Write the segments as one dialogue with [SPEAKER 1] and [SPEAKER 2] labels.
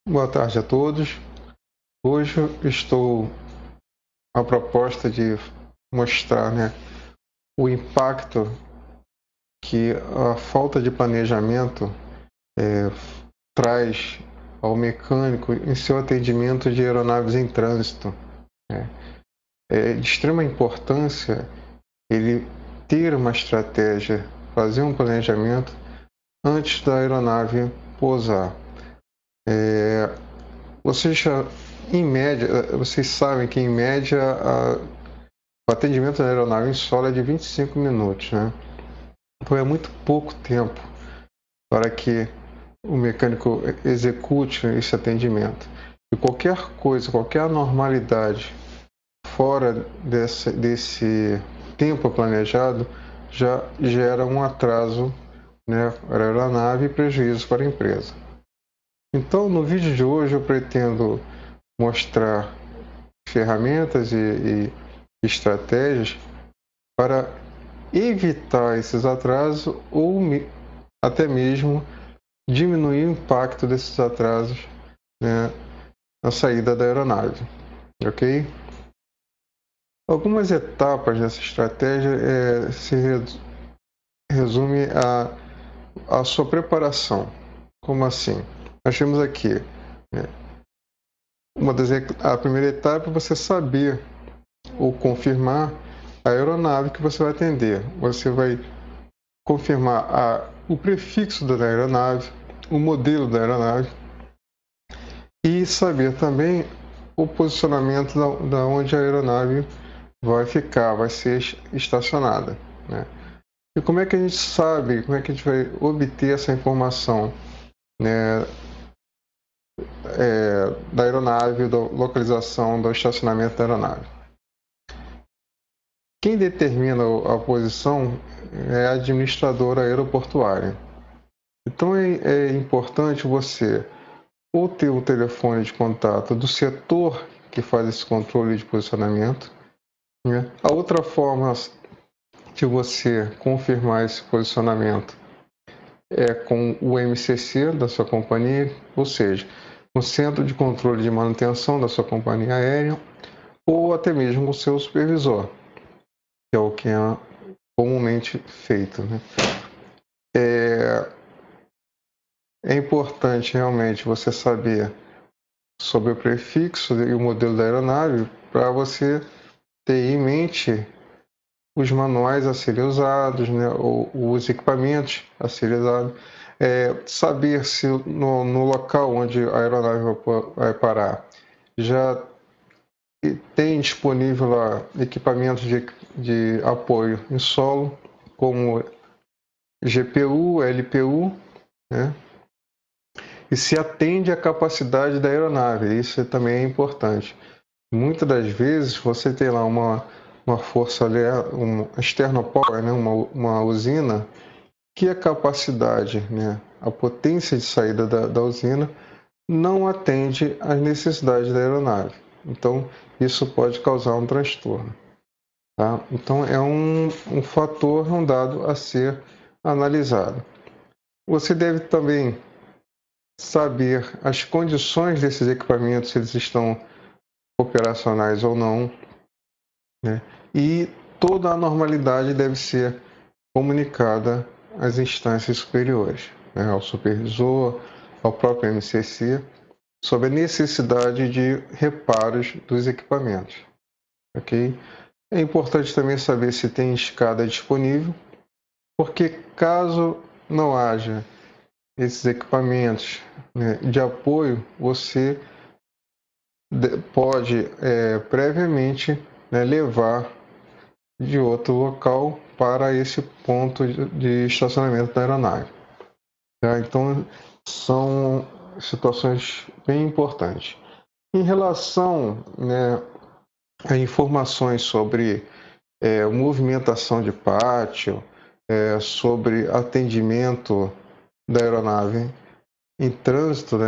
[SPEAKER 1] Boa tarde a todos. Hoje eu estou a proposta de mostrar, o impacto que a falta de planejamento traz ao mecânico em seu atendimento de aeronaves em trânsito. É de extrema importância ele ter uma estratégia, fazer um planejamento antes da aeronave pousar. Vocês sabem que em média o atendimento da aeronave em solo é de 25 minutos, né? Então é muito pouco tempo para que o mecânico execute esse atendimento. E qualquer coisa, qualquer anormalidade fora desse tempo planejado já gera um atraso, para a aeronave e prejuízo para a empresa. Então, no vídeo de hoje eu pretendo mostrar ferramentas e estratégias para evitar esses atrasos ou até mesmo diminuir o impacto desses atrasos, na saída da aeronave, ok? Algumas etapas dessa estratégia se resume a sua preparação. Como assim? Nós temos aqui, a primeira etapa é você saber ou confirmar a aeronave que você vai atender. Você vai confirmar o prefixo da aeronave, o modelo da aeronave e saber também o posicionamento da onde a aeronave vai ser estacionada, E como é que a gente sabe, como é que a gente vai obter essa informação, da aeronave, da localização do estacionamento da aeronave? Quem determina a posição é a administradora aeroportuária. Então é importante você ou ter o telefone de contato do setor que faz esse controle de posicionamento. A outra forma de você confirmar esse posicionamento é com o MCC da sua companhia, ou seja, o Centro de Controle de Manutenção da sua companhia aérea, ou até mesmo com o seu supervisor, que é o que é comumente feito. É importante realmente você saber sobre o prefixo e o modelo da aeronave para você ter em mente os manuais a serem usados, ou os equipamentos a serem usados, saber se no local onde a aeronave vai parar já tem disponível lá equipamentos de apoio em solo, como GPU, LPU, e se atende à capacidade da aeronave. Isso também é importante. Muitas das vezes você tem lá uma força, um external power, uma usina, que a capacidade, a potência de saída da usina não atende às necessidades da aeronave. Então, isso pode causar um transtorno. Tá? Então, é um fator, um dado a ser analisado. Você deve também saber as condições desses equipamentos, se eles estão operacionais ou não, e toda a normalidade deve ser comunicada às instâncias superiores, ao supervisor, ao próprio MCC, sobre a necessidade de reparos dos equipamentos. Ok? É importante também saber se tem escada disponível, porque caso não haja esses equipamentos, de apoio, você pode previamente, levar de outro local para esse ponto de estacionamento da aeronave. Tá? Então, são situações bem importantes. Em relação, a informações sobre movimentação de pátio, sobre atendimento da aeronave em trânsito,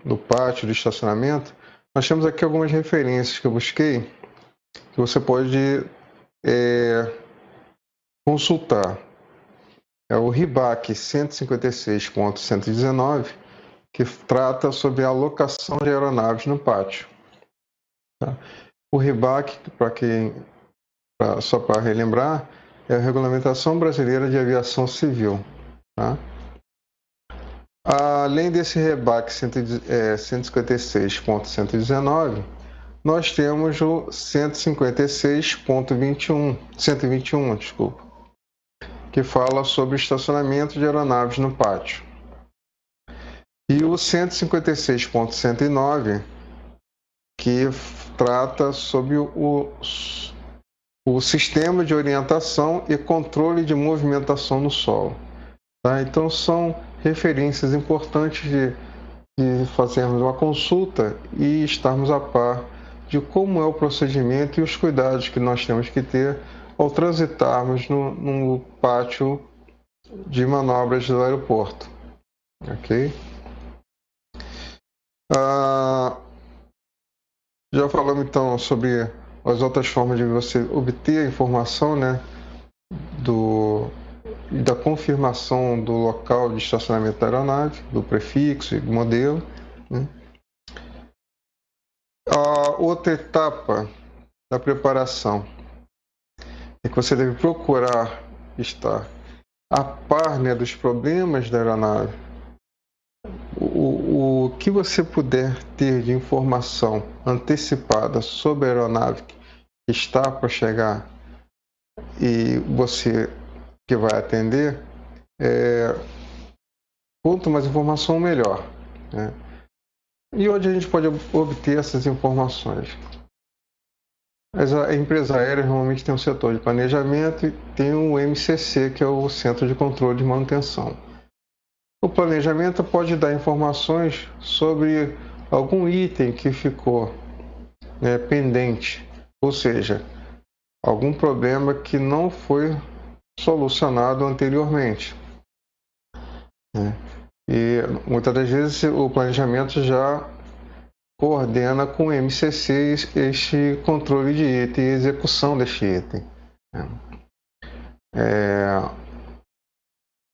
[SPEAKER 1] do pátio, do estacionamento, nós temos aqui algumas referências que eu busquei, que você pode consultar. É o RIBAC 156.119, que trata sobre a alocação de aeronaves no pátio. Tá? O RBAC, só para relembrar, é a Regulamentação Brasileira de Aviação Civil. Tá? Além desse RBAC 156.119, nós temos o 126.121, desculpa, que fala sobre estacionamento de aeronaves no pátio. E o 156.109, que trata sobre o sistema de orientação e controle de movimentação no solo. Tá? Então, são referências importantes de fazermos uma consulta e estarmos a par de como é o procedimento e os cuidados que nós temos que ter ao transitarmos no pátio de manobras do aeroporto. Ok? Já falamos então sobre as outras formas de você obter a informação, né, da confirmação do local de estacionamento da aeronave, do prefixo e do modelo. Né. A outra etapa da preparação é que você deve procurar estar a par, né, dos problemas da aeronave. O que você puder ter de informação antecipada sobre a aeronave que está para chegar e você que vai atender, quanto mais informação, melhor. Né? E onde a gente pode obter essas informações? A empresa aérea normalmente tem um setor de planejamento e tem o MCC, que é o Centro de Controle de Manutenção. O planejamento pode dar informações sobre algum item que ficou, né, pendente, ou seja, algum problema que não foi solucionado anteriormente. Né? E muitas das vezes o planejamento já coordena com o MCC este controle de item e execução deste item. Né?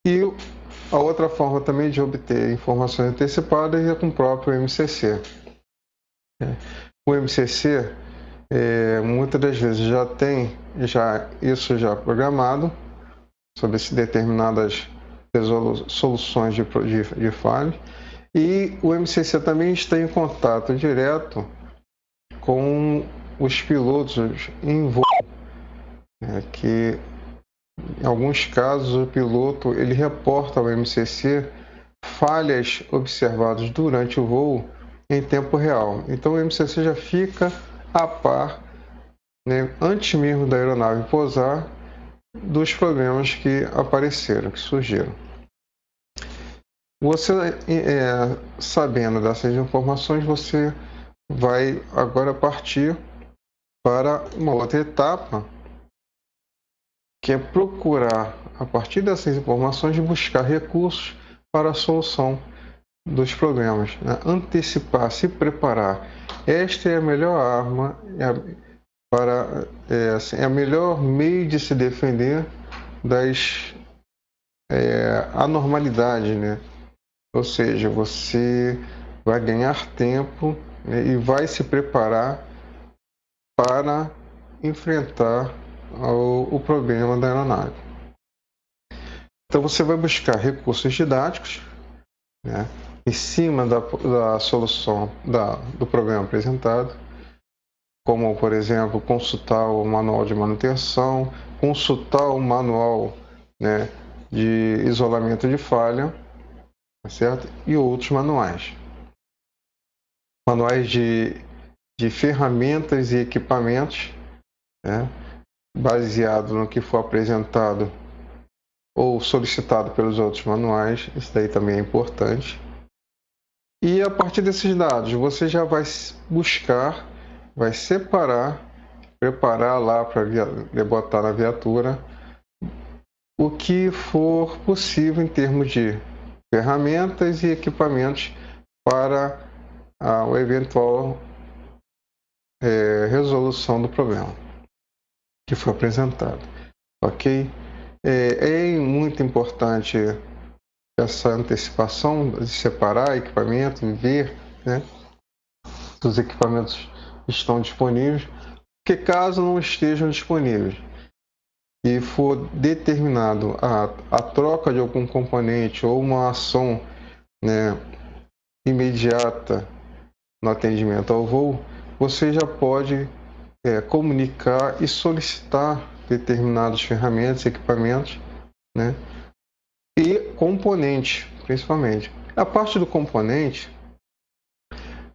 [SPEAKER 1] E a outra forma também de obter informações antecipadas é com o próprio MCC. O MCC, muitas das vezes, já tem isso já programado sobre determinadas soluções de falha. E o MCC também está em contato direto com os pilotos em voo, que em alguns casos o piloto ele reporta ao MCC falhas observadas durante o voo em tempo real. Então o MCC já fica a par, né, antes mesmo da aeronave pousar, dos problemas que apareceram, que surgiram. Você, sabendo dessas informações, você vai agora partir para uma outra etapa, que é procurar, a partir dessas informações, buscar recursos para a solução dos problemas, né? Antecipar, se preparar. Esta é a melhor arma, é o melhor meio de se defender das anormalidades, né? Ou seja, você vai ganhar tempo, né, e vai se preparar para enfrentar o problema da aeronave. Então você vai buscar recursos didáticos, né, em cima da solução do problema apresentado, como, por exemplo, consultar o manual de manutenção, consultar o manual, né, de isolamento de falha, certo? E outros manuais. Manuais de ferramentas e equipamentos, né, baseado no que for apresentado ou solicitado pelos outros manuais. Isso daí também é importante. E a partir desses dados, você já vai buscar, vai separar, preparar lá para botar na viatura o que for possível em termos de ferramentas e equipamentos para a eventual resolução do problema que foi apresentado. Ok? É muito importante essa antecipação de separar equipamento, ver, né, se os equipamentos estão disponíveis, porque caso não estejam disponíveis e for determinado a troca de algum componente ou uma ação, né, imediata no atendimento ao voo, você já pode comunicar e solicitar determinadas ferramentas, equipamentos, né, e componentes, principalmente. A parte do componente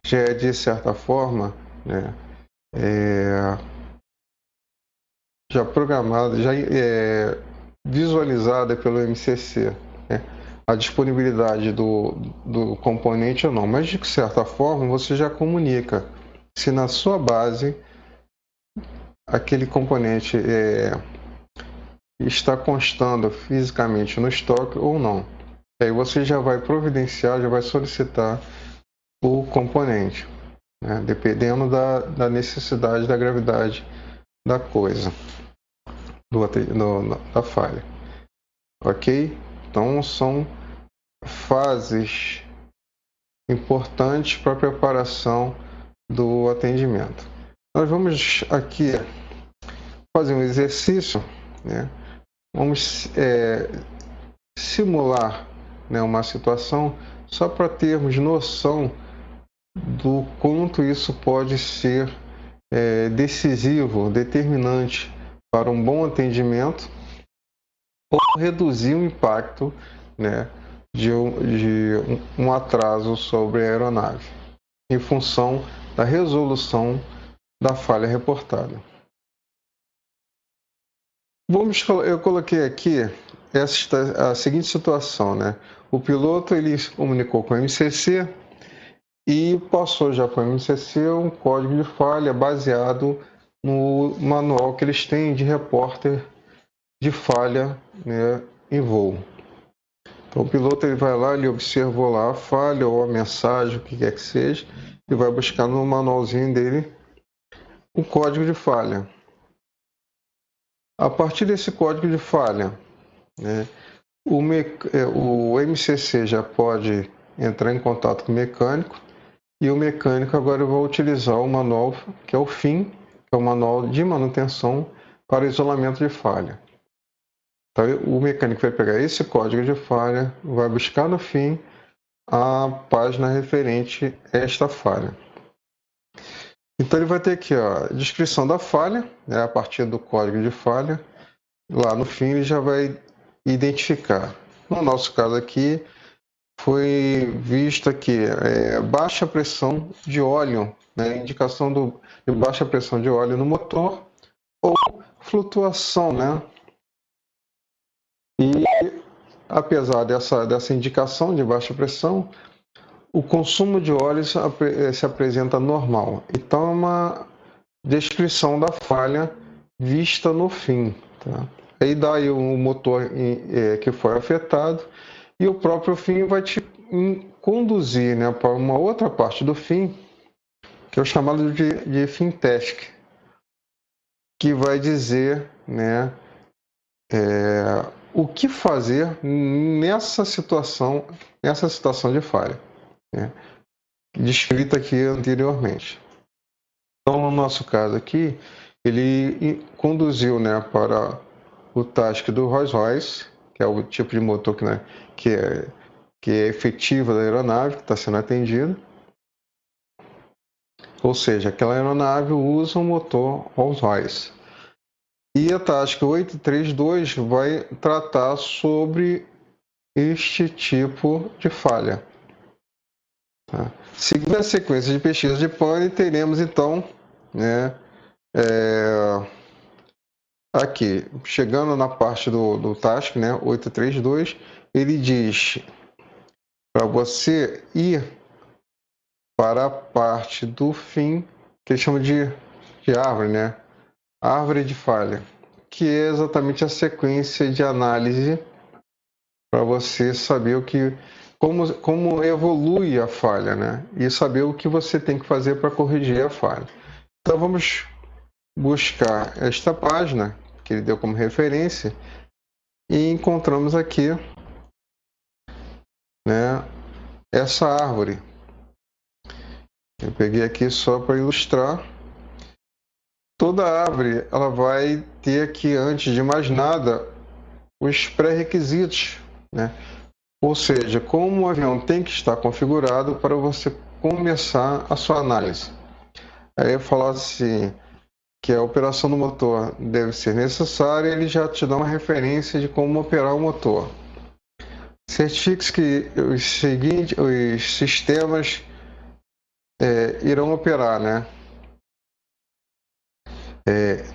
[SPEAKER 1] já é, de certa forma, né, já programada, já visualizada pelo MCC, né, a disponibilidade do componente ou não, mas de certa forma você já comunica se na sua base aquele componente está constando fisicamente no estoque ou não. Aí você já vai providenciar, já vai solicitar o componente, né, dependendo da necessidade, da gravidade da coisa, da falha. Ok? Então são fases importantes para a preparação do atendimento. Nós vamos aqui fazer um exercício, né? Vamos simular, né, uma situação só para termos noção do quanto isso pode ser decisivo, determinante para um bom atendimento ou reduzir o impacto, né, de um atraso sobre a aeronave, em função da resolução da falha reportada. Eu coloquei aqui a seguinte situação, né? O piloto ele comunicou com o MCC e passou já para o MCC um código de falha baseado no manual que eles têm de repórter de falha, né, em voo. Então o piloto ele vai lá, ele observou lá a falha ou a mensagem, o que quer que seja, e vai buscar no manualzinho dele o código de falha. A partir desse código de falha, né, o MCC já pode entrar em contato com o mecânico e o mecânico agora vai utilizar o manual que é o FIM, que é o manual de manutenção para isolamento de falha. Então, o mecânico vai pegar esse código de falha, vai buscar no FIM a página referente a esta falha. Então ele vai ter aqui a descrição da falha, né, a partir do código de falha. Lá no fim ele já vai identificar. No nosso caso aqui, foi visto aqui baixa pressão de óleo, né, indicação de baixa pressão de óleo no motor ou flutuação, né? E apesar dessa indicação de baixa pressão, o consumo de óleo se apresenta normal. Então é uma descrição da falha vista no fim. Tá? Aí dá aí o motor que foi afetado e o próprio fim vai te conduzir, né, para uma outra parte do fim, que é o chamado de fim task, que vai dizer, né, o que fazer nessa situação de falha, né, descrita aqui anteriormente. Então, no nosso caso aqui, ele conduziu, né, para o task do Rolls-Royce, que é o tipo de motor que é efetiva da aeronave, que está sendo atendida. Ou seja, aquela aeronave usa um motor Rolls-Royce. E a task 832 vai tratar sobre este tipo de falha. Tá? Seguindo a sequência de pesquisa de pane, teremos então, né, aqui, chegando na parte do task, né, 832, ele diz para você ir para a parte do fim, que ele chama de árvore, né? Árvore de falha, que é exatamente a sequência de análise para você saber como evolui a falha, né? E saber o que você tem que fazer para corrigir a falha. Então vamos buscar esta página que ele deu como referência e encontramos aqui né, essa árvore. Eu peguei aqui só para ilustrar. Toda árvore ela vai ter aqui, antes de mais nada, os pré-requisitos, né? Ou seja, como o avião tem que estar configurado para você começar a sua análise. Aí eu falo assim, que a operação do motor deve ser necessária, ele já te dá uma referência de como operar o motor. Certifique-se que os sistemas irão operar, né?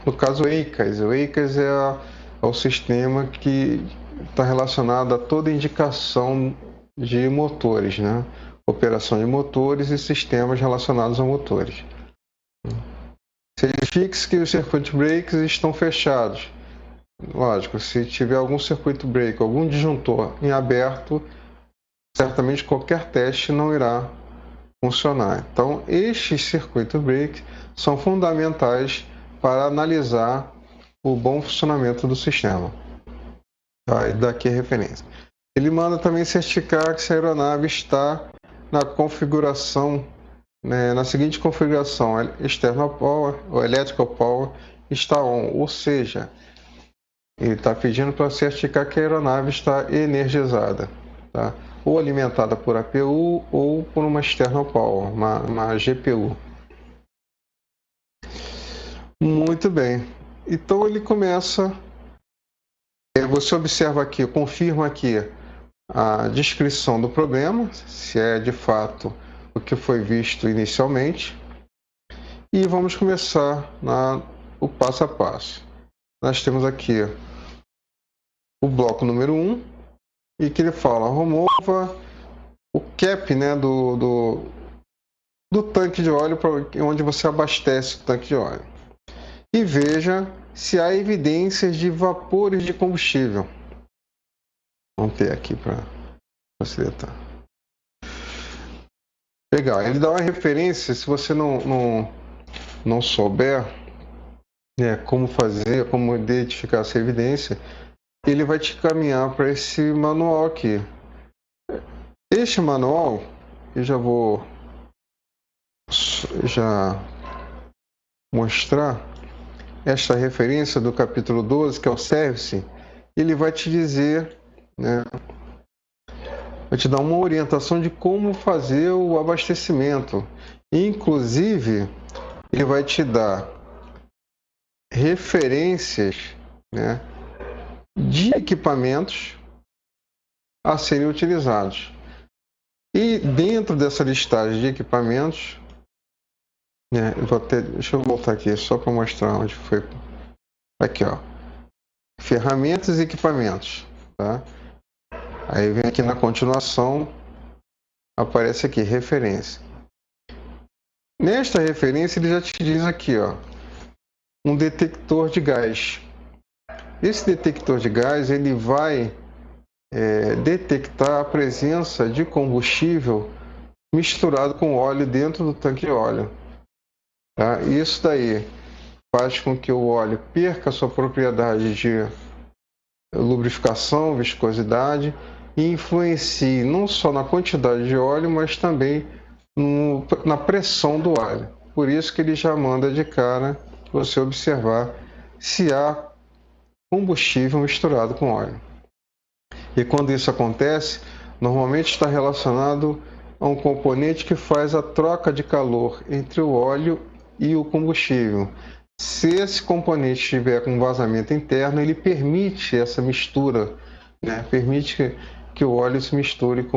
[SPEAKER 1] No caso, o EICAS é o sistema que está relacionado a toda indicação de motores, né? Operação de motores e sistemas relacionados a motores. Certifique-se que os circuit breakers estão fechados. Lógico, se tiver algum circuit breaker, algum disjuntor em aberto, certamente qualquer teste não irá funcionar. Então, estes circuit breakers são fundamentais para analisar o bom funcionamento do sistema. Tá? E daqui a referência. Ele manda também certificar que a aeronave está na configuração, né, na seguinte configuração: external power ou electrical power está on, ou seja, ele está pedindo para certificar que a aeronave está energizada, tá? Ou alimentada por APU ou por uma external power, uma GPU. Muito bem. Então ele começa. Você observa aqui, confirma aqui a descrição do problema, se é de fato o que foi visto inicialmente. E vamos começar o passo a passo. Nós temos aqui o bloco número 1, e que ele fala: remova o cap, né, do tanque de óleo, onde você abastece o tanque de óleo. E veja se há evidências de vapores de combustível. Vamos ter aqui para facilitar. Legal, ele dá uma referência. Se você não souber, né, como fazer, como identificar essa evidência, ele vai te caminhar para esse manual aqui. Este manual, eu já vou mostrar esta referência do capítulo 12, que é o Service. Ele vai te dizer, né, vai te dar uma orientação de como fazer o abastecimento. Inclusive, ele vai te dar referências, né, de equipamentos a serem utilizados. E dentro dessa listagem de equipamentos, né, deixa eu voltar aqui só para mostrar onde foi. Aqui, ó, ferramentas e equipamentos, tá? Aí vem aqui na continuação, aparece aqui referência. Nesta referência ele já te diz aqui, ó, um detector de gás. Esse detector de gás ele vai detectar a presença de combustível misturado com óleo dentro do tanque de óleo. Tá? Isso daí faz com que o óleo perca a sua propriedade de lubrificação, viscosidade, e influencie não só na quantidade de óleo, mas também na pressão do óleo. Por isso que ele já manda de cara você observar se há combustível misturado com óleo. E quando isso acontece, normalmente está relacionado a um componente que faz a troca de calor entre o óleo e o combustível. Se esse componente estiver com vazamento interno, ele permite essa mistura, né? Permite que o óleo se misture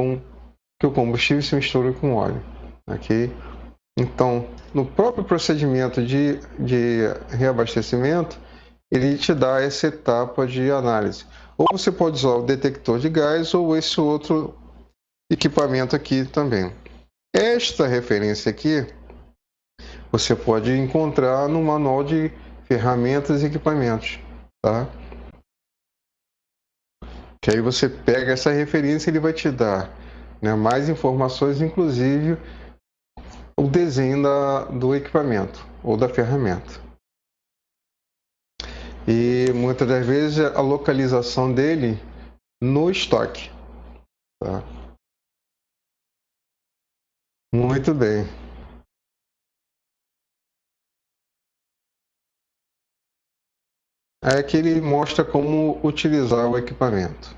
[SPEAKER 1] que o combustível se misture com o óleo, ok? Então, no próprio procedimento de reabastecimento, ele te dá essa etapa de análise. Ou você pode usar o detector de gás ou esse outro equipamento aqui também. Esta referência aqui você pode encontrar no manual de ferramentas e equipamentos, tá? Que aí você pega essa referência e ele vai te dar, né, mais informações, inclusive o desenho do equipamento ou da ferramenta. E muitas das vezes a localização dele no estoque, tá? Muito bem. Aí aqui ele mostra como utilizar o equipamento.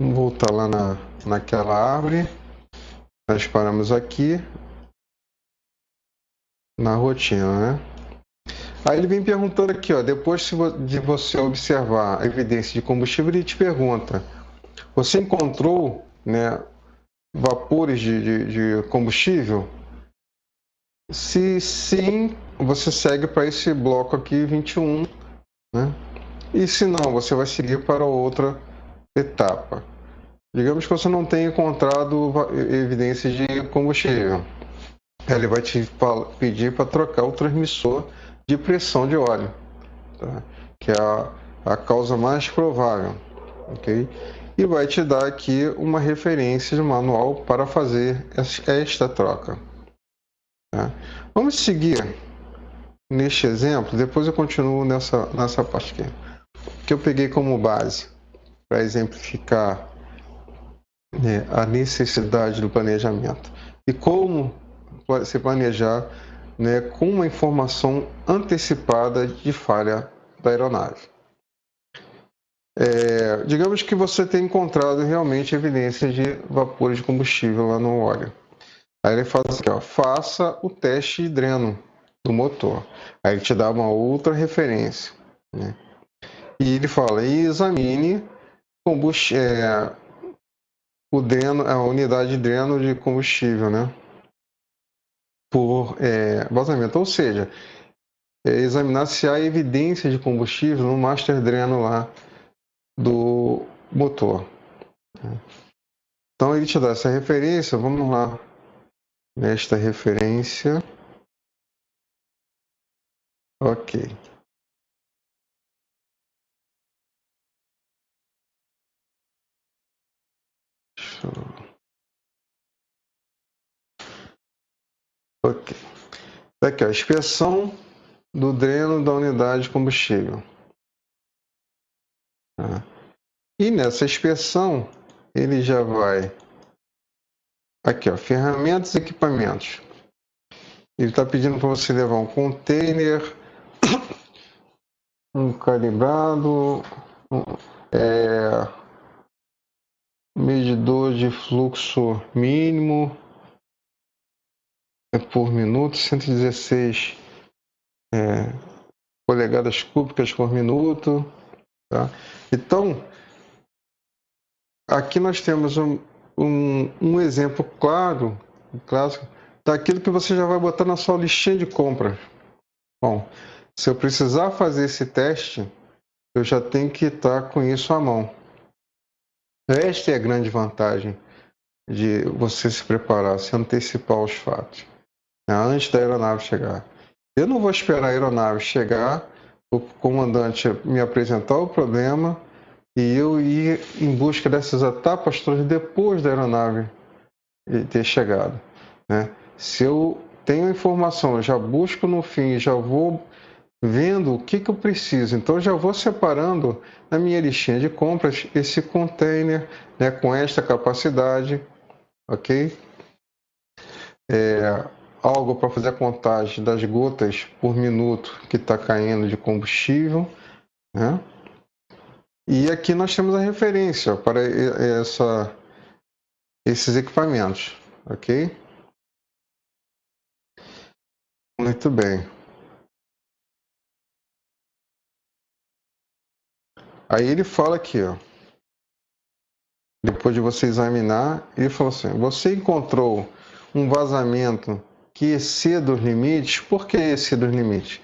[SPEAKER 1] Vamos voltar lá naquela árvore. Nós paramos aqui na rotina, né? Aí ele vem perguntando aqui, ó, depois de você observar a evidência de combustível, ele te pergunta: você encontrou, né, vapores de combustível? Se sim, você segue para esse bloco aqui 21, né? E se não, você vai seguir para outra etapa. Digamos que você não tenha encontrado evidências de combustível. Ele vai te pedir para trocar o transmissor de pressão de óleo, tá? Que é a causa mais provável, ok? E vai te dar aqui uma referência de manual para fazer esta troca. Tá? Vamos seguir neste exemplo, depois eu continuo nessa parte aqui, que eu peguei como base para exemplificar, né, a necessidade do planejamento e como se planejar, né, com uma informação antecipada de falha da aeronave. Digamos que você tenha encontrado realmente evidência de vapores de combustível lá no óleo. Aí ele fala assim, ó, faça o teste de dreno do motor. Aí ele te dá uma outra referência, né? E ele fala, e examine o dreno, a unidade de dreno de combustível, né? Por vazamento, ou seja, examinar se há evidência de combustível no master dreno lá do motor. Então ele te dá essa referência, vamos lá nesta referência. Ok. Ok. Aqui, ó, inspeção do dreno da unidade de combustível. Tá? E nessa inspeção, ele já vai... Aqui, ó, ferramentas e equipamentos. Ele está pedindo para você levar um container, um calibrado, medidor de fluxo mínimo por minuto, 116 polegadas cúbicas por minuto. Tá? Então, aqui nós temos um exemplo claro, clássico, daquilo que você já vai botar na sua listinha de compras. Bom, se eu precisar fazer esse teste, eu já tenho que estar com isso à mão. Esta é a grande vantagem de você se preparar, se antecipar aos fatos, né, antes da aeronave chegar. Eu não vou esperar a aeronave chegar, o comandante me apresentar o problema e eu ir em busca dessas etapas todas depois da aeronave ter chegado, né? Se eu tenho informação, eu já busco no fim, já vou vendo o que eu preciso. Então, eu já vou separando na minha listinha de compras esse container, né, com esta capacidade, ok? Algo para fazer a contagem das gotas por minuto que está caindo de combustível, né? E aqui nós temos a referência para esses equipamentos, ok? Muito bem. Aí ele fala aqui, ó, depois de você examinar, ele falou assim, você encontrou um vazamento que exceda os limites? Por que exceda os limites?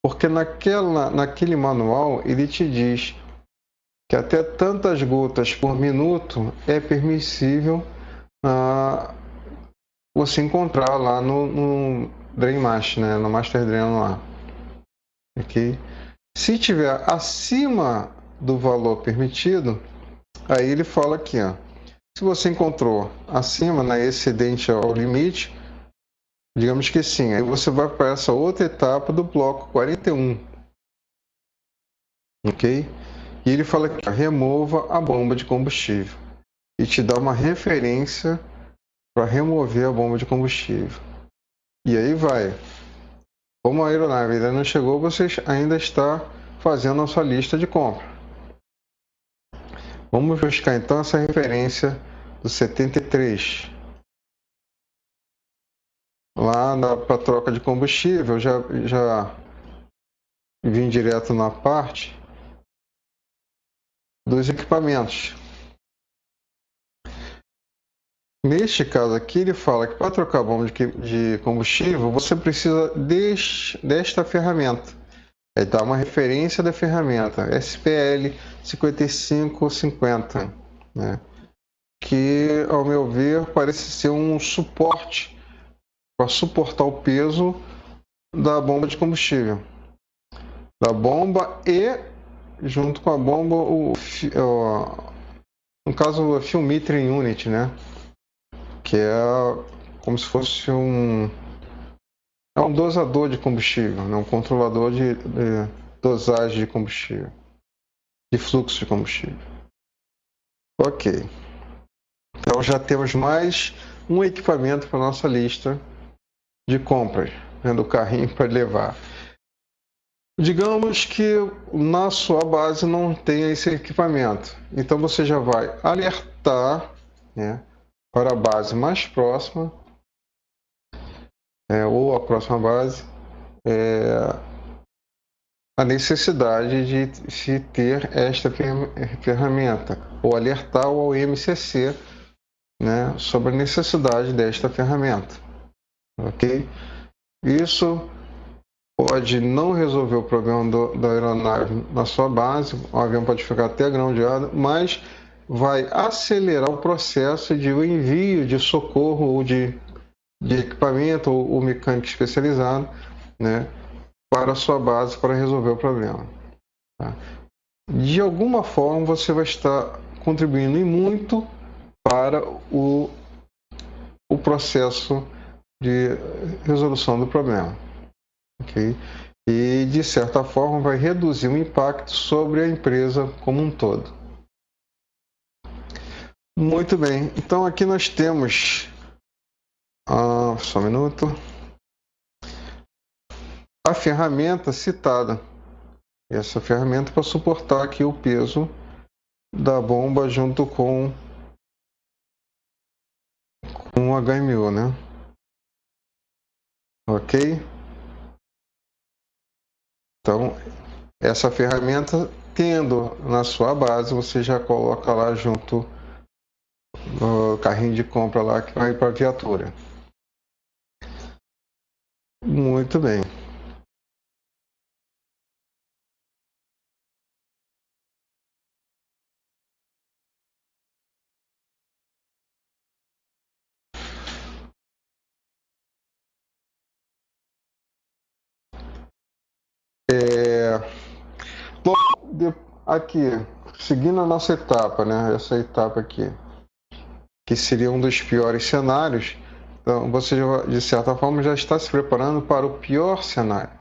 [SPEAKER 1] Porque naquele manual ele te diz que até tantas gotas por minuto é permissível você encontrar lá no Drain Master, né, no Master Drain lá. Okay? Se tiver acima do valor permitido, aí ele fala aqui, ó, se você encontrou acima, né, excedente ao limite, digamos que sim, aí você vai para essa outra etapa do bloco 41, ok? E ele fala que remova a bomba de combustível e te dá uma referência para remover a bomba de combustível. E aí vai. Como a aeronave ainda não chegou, você ainda está fazendo a sua lista de compra. Vamos buscar então essa referência do 73. Lá para troca de combustível, já vim direto na parte dos equipamentos. Neste caso aqui, ele fala que para trocar a bomba de combustível, você precisa desta ferramenta. Ele dá uma referência da ferramenta, SPL 5550, né? Que, ao meu ver, parece ser um suporte para suportar o peso da bomba de combustível. Da bomba e, junto com a bomba, no caso, o Fuel Metering Unit, né? Que é como se fosse um dosador de combustível, né? Um controlador de dosagem de combustível, de fluxo de combustível. Ok. Então já temos mais um equipamento para nossa lista de compras, né, do carrinho para levar. Digamos que na sua base não tenha esse equipamento, então você já vai alertar, né, para a base mais próxima, ou a próxima base, a necessidade de se ter esta ferramenta, ou alertar ao MCC, né, sobre a necessidade desta ferramenta. Ok? Isso pode não resolver o problema da aeronave na sua base, o avião pode ficar até groundado, mas vai acelerar o processo de o envio de socorro ou de equipamento ou mecânico especializado, né, para a sua base para resolver o problema. Tá? De alguma forma você vai estar contribuindo e muito para o processo de resolução do problema. Okay? E, de certa forma, vai reduzir o impacto sobre a empresa como um todo. Muito bem, então aqui nós temos, só um minuto, a ferramenta citada. Essa ferramenta para suportar aqui o peso da bomba junto com o HMU, né? Ok? Então, essa ferramenta, tendo na sua base, você já coloca lá junto no carrinho de compra lá que vai para a viatura. Muito bem. Bom, aqui, seguindo a nossa etapa, né? Essa etapa aqui, que seria um dos piores cenários, então você, de certa forma, já está se preparando para o pior cenário,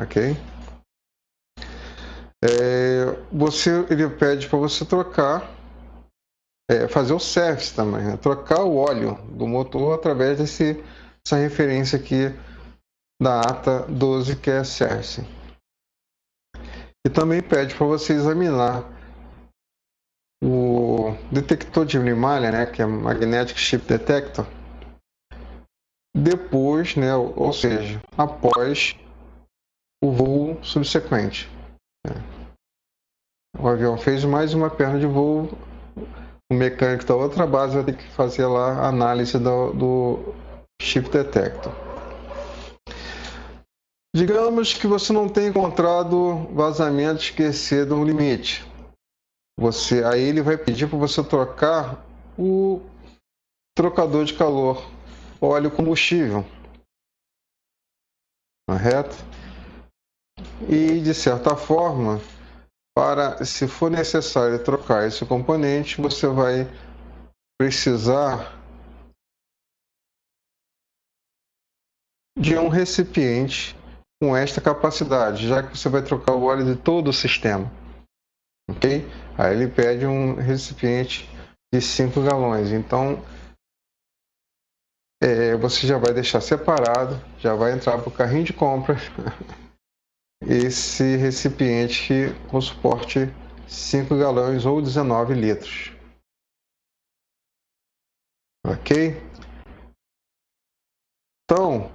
[SPEAKER 1] ok? Ele pede para você trocar, fazer o service também, né? Trocar o óleo do motor através dessa referência aqui da ATA 12, que é service. E também pede para você examinar o detector de malha, né, que é Magnetic Ship Detector, depois, né, ou seja, após o voo subsequente. O avião fez mais uma perna de voo, o mecânico da outra base vai ter que fazer lá a análise do Ship Detector. Digamos que você não tenha encontrado vazamentos que excedam o limite. Aí ele vai pedir para você trocar o trocador de calor, óleo combustível. Correto? E, de certa forma, se for necessário trocar esse componente, você vai precisar de um recipiente com esta capacidade, já que você vai trocar o óleo de todo o sistema. ok? Aí ele pede um recipiente de 5 galões. Então, você já vai deixar separado, já vai entrar para o carrinho de compras esse recipiente com suporte 5 galões ou 19 litros. Ok? Então,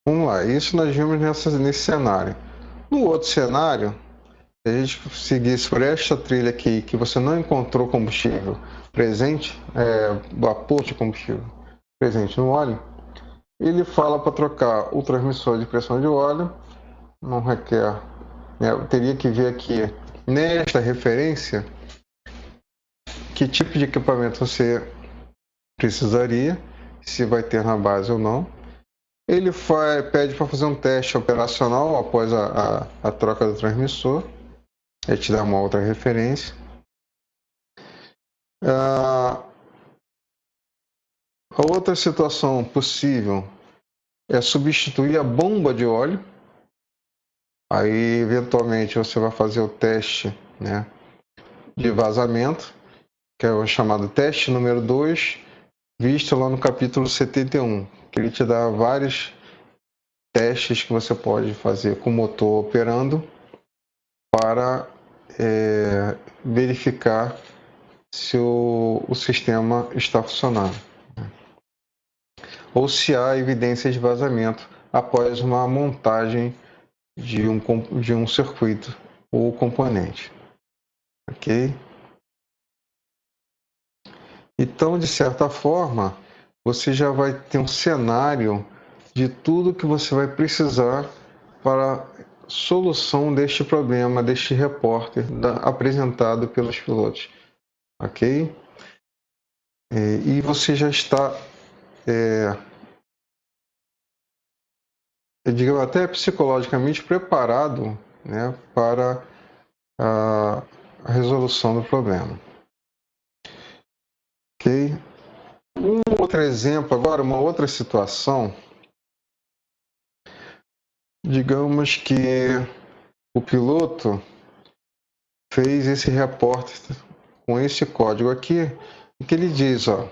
[SPEAKER 1] vamos lá. Isso nós vimos nesse cenário. No outro cenário, se a gente seguisse por esta trilha aqui, que você não encontrou combustível presente, vapor de combustível presente no óleo, ele fala para trocar o transmissor de pressão de óleo, não requer, né, eu teria que ver aqui nesta referência que tipo de equipamento você precisaria, se vai ter na base ou não. Ele pede para fazer um teste operacional após a troca do transmissor. Ele te dá uma outra referência. A outra situação possível é substituir a bomba de óleo. Aí, eventualmente, você vai fazer o teste, né, de vazamento, que é o chamado teste número 2, visto lá no capítulo 71, que ele te dá vários testes que você pode fazer com o motor operando para verificar se o sistema está funcionando, ou se há evidências de vazamento após uma montagem de um circuito ou componente. Ok? Então, de certa forma, você já vai ter um cenário de tudo que você vai precisar para a solução deste problema, deste repórter apresentado pelos pilotos. Ok? E você já está, eu digo até psicologicamente preparado, né, para a resolução do problema. Ok? Um outro exemplo agora, uma outra situação. Digamos que o piloto fez esse repórter com esse código aqui, que ele diz, ó,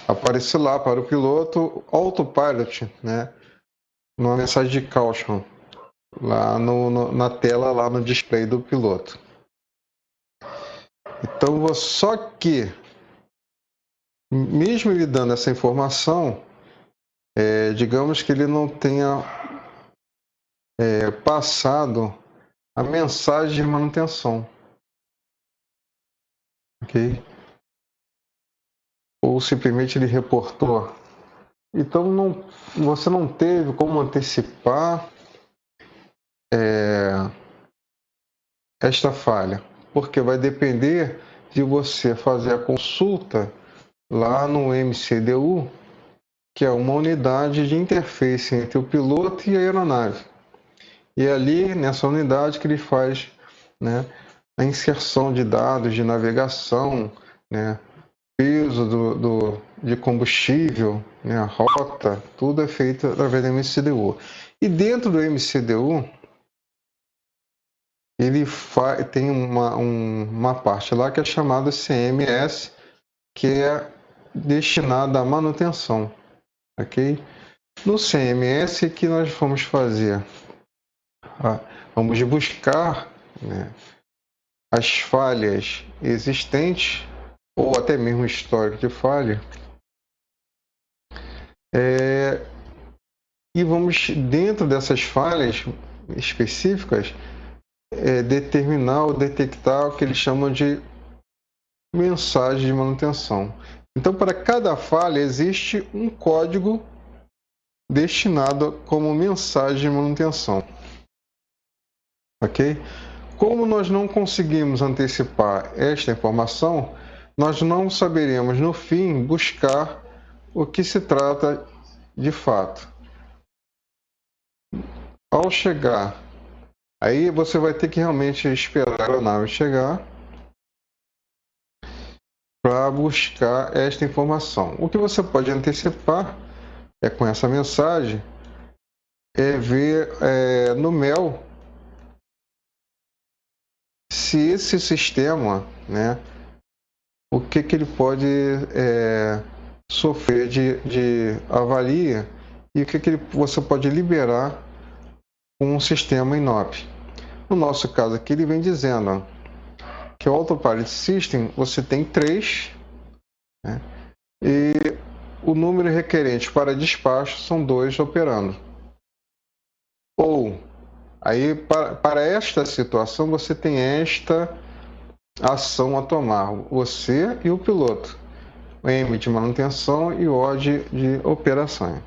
[SPEAKER 1] apareceu lá para o piloto autopilot, né, numa mensagem de caution, lá na tela, lá no display do piloto. Então, só que, mesmo ele dando essa informação, digamos que ele não tenha passado a mensagem de manutenção, ok? Ou simplesmente ele reportou. Então, você não teve como antecipar esta falha, porque vai depender de você fazer a consulta lá no MCDU, que é uma unidade de interface entre o piloto e a aeronave. E é ali, nessa unidade, que ele faz, né, a inserção de dados de navegação, né, peso de combustível, né, a rota, tudo é feito através do MCDU. E dentro do MCDU, ele tem uma parte lá que é chamada CMS, que é destinada à manutenção, ok? No CMS, o que nós vamos fazer? Vamos buscar, né, as falhas existentes, ou até mesmo histórico de falha, e vamos, dentro dessas falhas específicas, determinar ou detectar o que eles chamam de mensagem de manutenção. Então, para cada falha, existe um código destinado como mensagem de manutenção. Ok? Como nós não conseguimos antecipar esta informação, nós não saberemos, no fim, buscar o que se trata de fato. Ao chegar, aí você vai ter que realmente esperar a aeronave chegar para buscar esta informação. O que você pode antecipar com essa mensagem ver no MEL se esse sistema, né, o que ele pode sofrer de avaria e o que você pode liberar com um sistema INOP. No nosso caso aqui, ele vem dizendo, ó, que o Autopilot System você tem 3, né, e o número requerente para despacho são 2 operando. Ou, aí para esta situação, você tem esta ação a tomar, você e o piloto. O M de manutenção e o O de operação.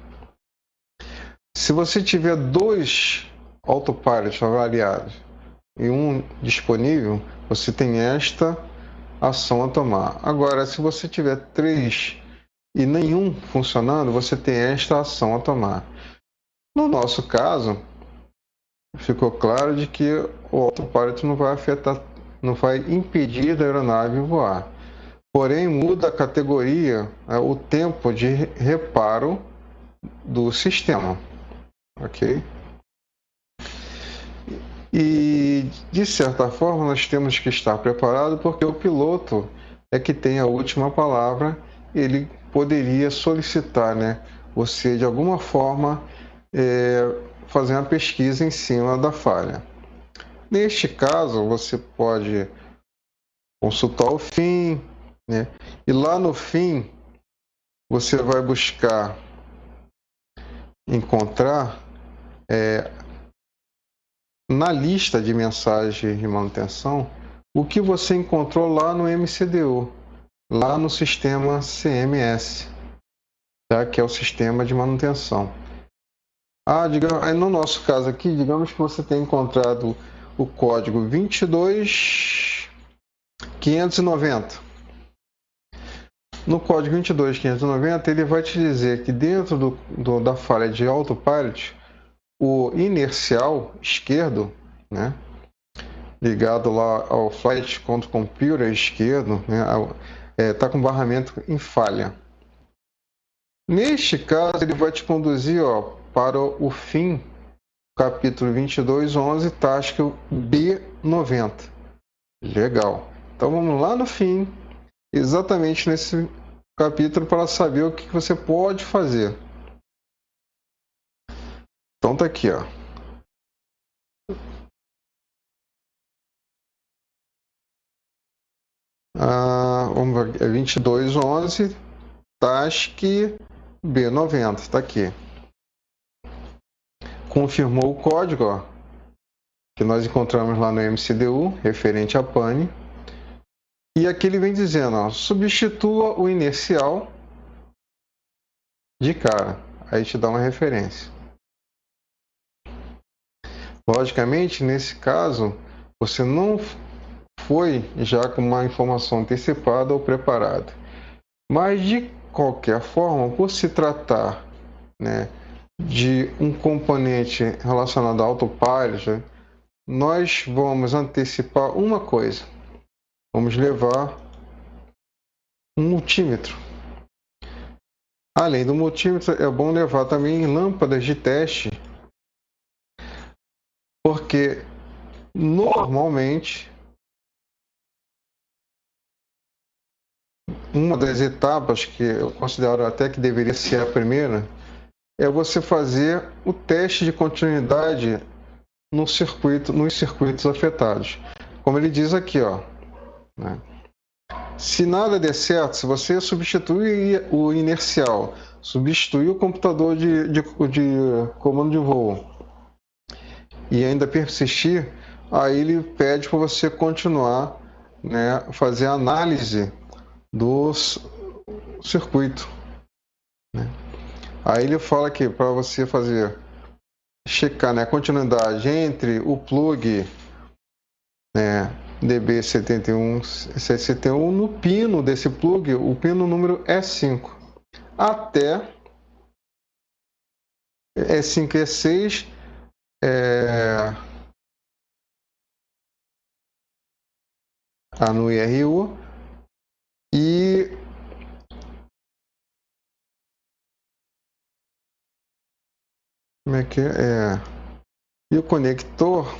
[SPEAKER 1] Se você tiver 2 autopilots avaliados e um disponível, você tem esta ação a tomar. Agora, se você tiver 3 e nenhum funcionando, você tem esta ação a tomar. No nosso caso, ficou claro de que o autopilot não vai afetar, não vai impedir da aeronave voar. Porém, muda a categoria, o tempo de reparo do sistema, ok? E, de certa forma, nós temos que estar preparados porque o piloto é que tem a última palavra. Ele poderia solicitar, né, você, de alguma forma, fazer uma pesquisa em cima da falha. Neste caso, você pode consultar o FIM, né, e lá no FIM você vai buscar encontrar na lista de mensagens de manutenção o que você encontrou lá no MCDU, lá no sistema CMS, tá? Que é o sistema de manutenção. No nosso caso aqui, digamos que você tenha encontrado o código 22590. No código 22590, ele vai te dizer que dentro da falha de autopilot, o inercial esquerdo, né, ligado lá ao Flight Control Computer esquerdo, né, está com barramento em falha. Neste caso, ele vai te conduzir, ó, para o fim, capítulo 2211, task B90. Legal. Então vamos lá no fim, exatamente nesse capítulo, para saber o que você pode fazer. Então tá aqui, ó. Vamos ver, 2211, task B90, está aqui. Confirmou o código, ó, que nós encontramos lá no MCDU, referente à pane. E aqui ele vem dizendo, ó, substitua o inercial de cara. Aí te dá uma referência. Logicamente, nesse caso, você não foi já com uma informação antecipada ou preparada. Mas, de qualquer forma, por se tratar, né, de um componente relacionado ao autopilot, nós vamos antecipar uma coisa. Vamos levar um multímetro. Além do multímetro, é bom levar também lâmpadas de teste, porque normalmente uma das etapas que eu considero até que deveria ser a primeira é você fazer o teste de continuidade nos circuitos afetados. Como ele diz aqui, ó, né? Se nada der certo, se você substituir o inercial, substituir o computador de comando de voo e ainda persistir, aí ele pede para você continuar, né, fazer a análise do circuito, né? Aí ele fala aqui para você checar, né, a continuidade entre o plug, né, DB71 no pino desse plug, o pino número E5, até E5 e E6 no IRU, e como é que e o conector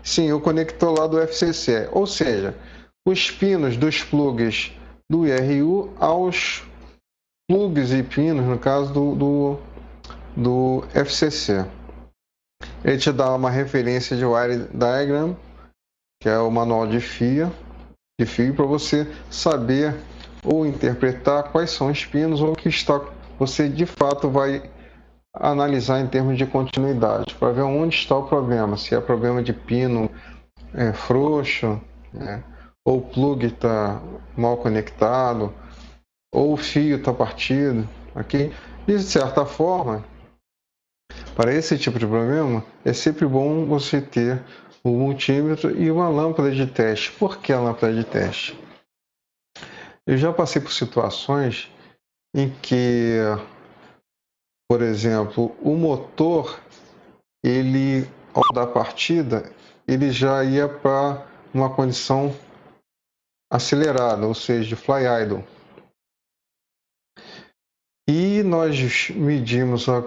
[SPEAKER 1] Sim, o conector lá do FCC, ou seja, os pinos dos plugs do IRU aos plugs e pinos, no caso do FCC. Ele te dá uma referência de wire diagram, que é o manual de fio para você saber ou interpretar quais são os pinos ou o que você de fato vai analisar em termos de continuidade, para ver onde está o problema, se é problema de pino frouxo, né, ou o plug está mal conectado, ou o fio está partido, ok? E de certa forma, para esse tipo de problema, é sempre bom você ter um multímetro e uma lâmpada de teste. Por que a lâmpada de teste? Eu já passei por situações em que, por exemplo, o motor, ele, ao dar partida, ele já ia para uma condição acelerada, ou seja, de fly idle. E nós medimos a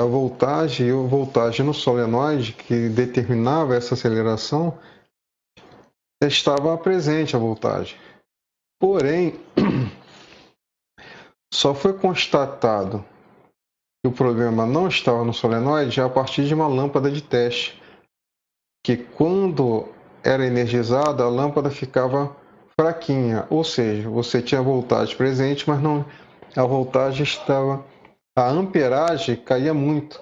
[SPEAKER 1] voltagem, e a voltagem no solenoide, que determinava essa aceleração, estava presente a voltagem. Porém, só foi constatado que o problema não estava no solenoide a partir de uma lâmpada de teste, que quando era energizada, a lâmpada ficava fraquinha, ou seja, você tinha voltagem presente, mas não, a voltagem estava, a amperagem caía muito.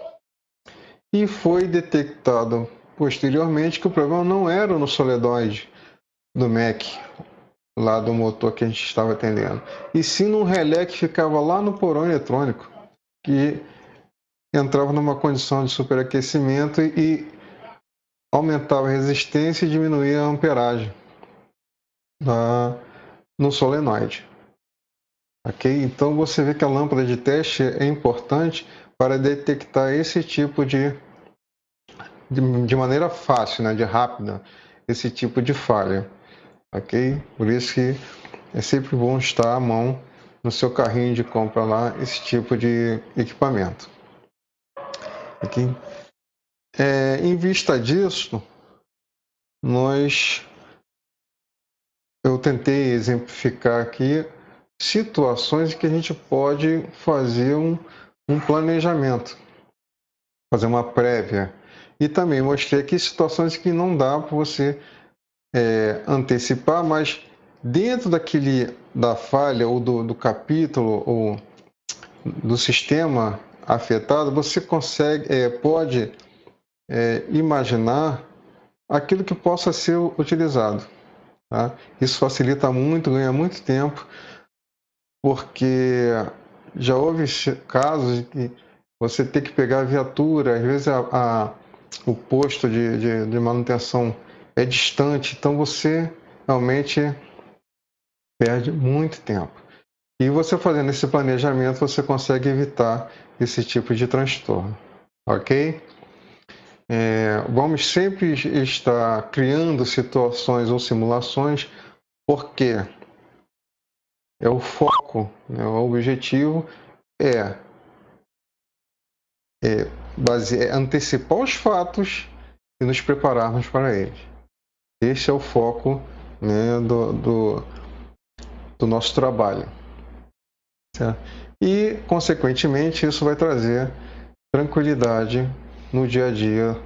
[SPEAKER 1] E foi detectado posteriormente que o problema não era no solenoide do MEC, lá do motor que a gente estava atendendo, e sim num relé que ficava lá no porão eletrônico, que entrava numa condição de superaquecimento e aumentava a resistência e diminuía a amperagem no solenoide. Ok? Então você vê que a lâmpada de teste é importante para detectar esse tipo de maneira fácil, né, de rápida, esse tipo de falha. Ok? Por isso que é sempre bom estar à mão no seu carrinho de compra lá esse tipo de equipamento. Ok? Em vista disso, eu tentei exemplificar aqui situações em que a gente pode fazer um planejamento, fazer uma prévia. E também mostrei aqui situações que não dá para você antecipar, mas dentro da falha ou do capítulo ou do sistema afetado, você pode imaginar aquilo que possa ser utilizado. Tá? Isso facilita muito, ganha muito tempo, porque já houve casos que você tem que pegar a viatura, às vezes o posto de manutenção é distante, então você realmente perde muito tempo. E você fazendo esse planejamento, você consegue evitar esse tipo de transtorno, ok? Vamos sempre estar criando situações ou simulações, porque o foco, né, o objetivo é antecipar os fatos e nos prepararmos para eles. Esse é o foco, né, do nosso trabalho. Certo? E, consequentemente, isso vai trazer tranquilidade no dia a dia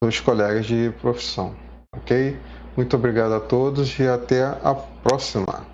[SPEAKER 1] dos colegas de profissão. Ok? Muito obrigado a todos e até a próxima.